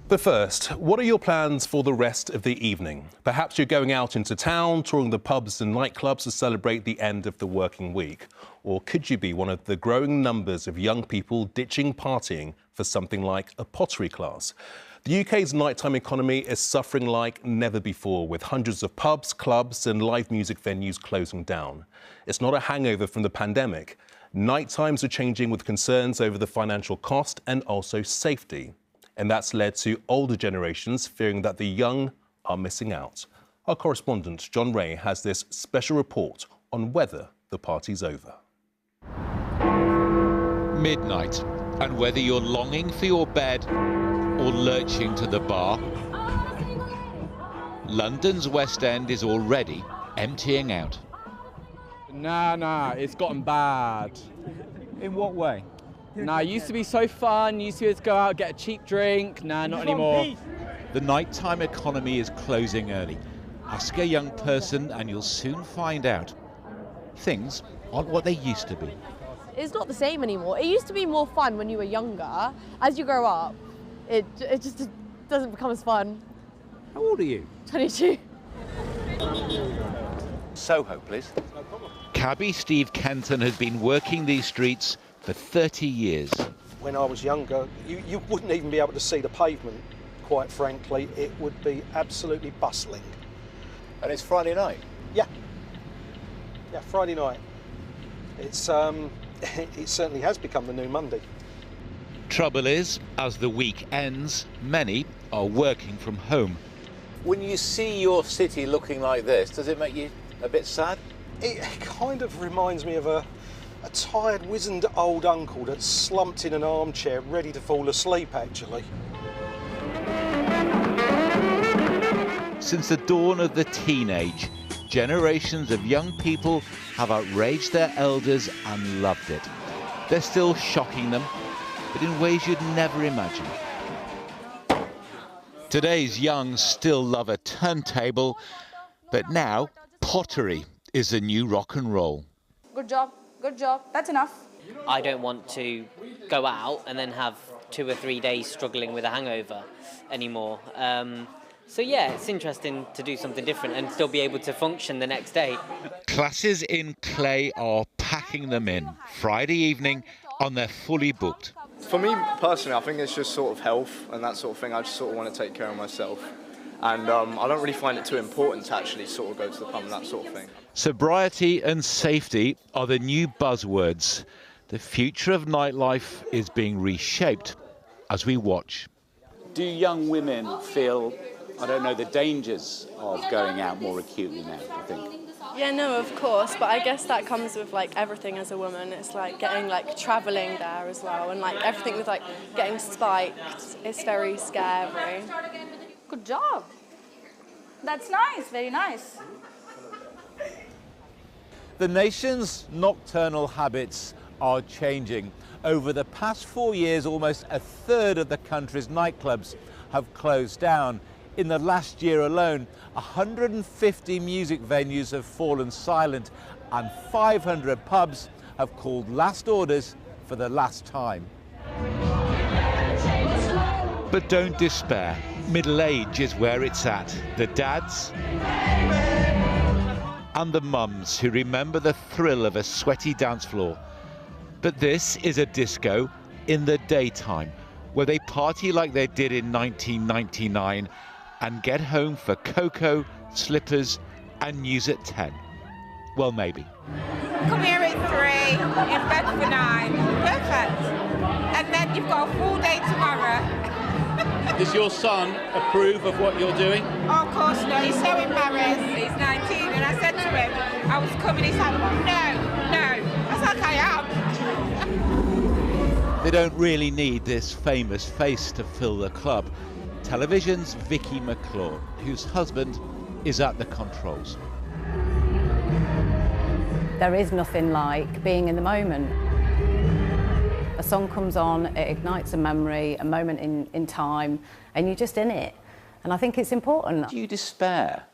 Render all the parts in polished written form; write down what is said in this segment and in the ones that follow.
But first, what are your plans for the rest of the evening? Perhaps you're going out into town, touring the pubs and nightclubs to celebrate the end of the working week. Or could you be one of the growing numbers of young people ditching partying for something like a pottery class? The UK's nighttime economy is suffering like never before, with hundreds of pubs, clubs and live music venues closing down. It's not a hangover from the pandemic. Night times are changing with concerns over the financial cost and also safety. And that's led to older generations fearing that the young are missing out. Our correspondent, John Ray, has this special report on whether the party's over. Midnight, and whether you're longing for your bed or lurching to the bar, London's West End is already emptying out. Nah, it's gotten bad. In what way? Nah, it used to be so fun, used to be able to go out, get a cheap drink. Nah, not anymore. The nighttime economy is closing early. Ask a young person and you'll soon find out. Things aren't what they used to be. It's not the same anymore. It used to be more fun when you were younger. As you grow up, it just doesn't become as fun. How old are you? 22. Soho, please. Cabbie Steve Kenton has been working these streets for 30 years. When I was younger, you wouldn't even be able to see the pavement, quite frankly. It would be absolutely bustling. And it's Friday night? Yeah, Friday night. It's it certainly has become the new Monday. Trouble is, as the week ends, many are working from home. When you see your city looking like this, does it make you a bit sad? It kind of reminds me of a tired, wizened old uncle that's slumped in an armchair ready to fall asleep, actually. Since the dawn of the teenage, generations of young people have outraged their elders and loved it. They're still shocking them, but in ways you'd never imagine. Today's young still love a turntable, but now pottery is the new rock and roll. Good job, that's enough. I don't want to go out and then have 2 or 3 days struggling with a hangover anymore. So yeah, it's interesting to do something different and still be able to function the next day. Classes in clay are packing them in. Friday evening and they're fully booked. For me personally, I think it's just sort of health and that sort of thing. I just sort of want to take care of myself. And I don't really find it too important to actually sort of go to the pub and that sort of thing. Sobriety and safety are the new buzzwords. The future of nightlife is being reshaped as we watch. Do young women feel, I don't know, the dangers of going out more acutely now, do you think? Yeah, no, of course, but I guess that comes with like everything as a woman. It's like getting like travelling there as well, and like everything with like getting spiked. It's very scary. Good job. That's nice, very nice. The nation's nocturnal habits are changing. Over the past 4 years, almost a third of the country's nightclubs have closed down. In the last year alone, 150 music venues have fallen silent and 500 pubs have called last orders for the last time. But don't despair. Middle age is where it's at. The dads and the mums who remember the thrill of a sweaty dance floor. But this is a disco in the daytime, where they party like they did in 1999 and get home for cocoa, slippers and news at 10. Well, maybe. Come here at 3, in bed for 9. Perfect. And then you've got a full day tomorrow. Does your son approve of what you're doing? Oh, of course not. He's so embarrassed. He's 19. And I said to him, I was coming. He said, no. I was like, I am. They don't really need this famous face to fill the club. Television's Vicky McClure, whose husband is at the controls. There is nothing like being in the moment. A song comes on, it ignites a memory, a moment in time, and you're just in it. And I think it's important. Do you despair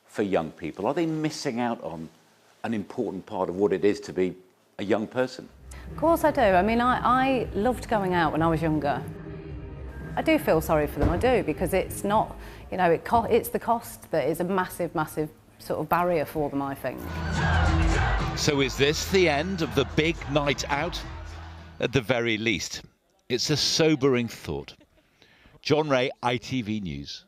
for young people? Are they missing out on an important part of what it is to be a young person? Of course I do. I mean, I loved going out when I was younger. I do feel sorry for them, I do, because it's not, you know, it's the cost that is a massive, massive sort of barrier for them, I think. So is this the end of the big night out? At the very least, it's a sobering thought. John Ray, ITV News.